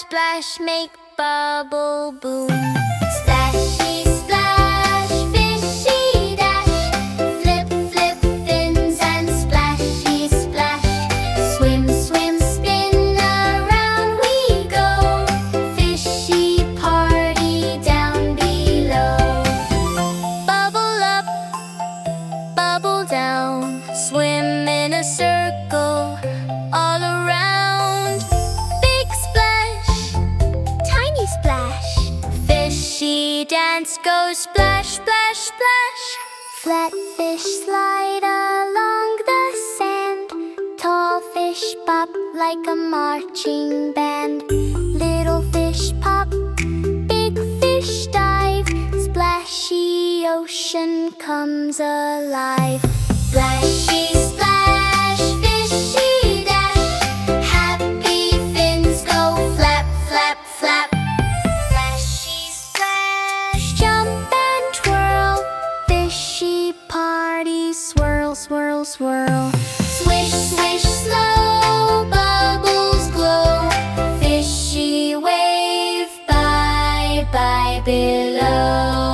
splash, make bubble boom. Splashy splash, fishy dash, flip, flip, fins and splashy splash. Swim, swim, spin, around we go. Fishy party down below. Bubble up, bubble down, swim in a circle all around. Big splash, tiny splash, fishy dance, go splash, splash, splash. Flat fish slide along the sand, tall fish pop like a marching band. Little fish pop, big fish dive, splashy ocean comes alive. Splashy splash, fishy dash, happy fins go flap, flap, flap. Splashy splash, jump and twirl, fishy party swirl, swirl, swirl. Swish, swish, slow, bubbles glow, fishy wave, bye, bye below.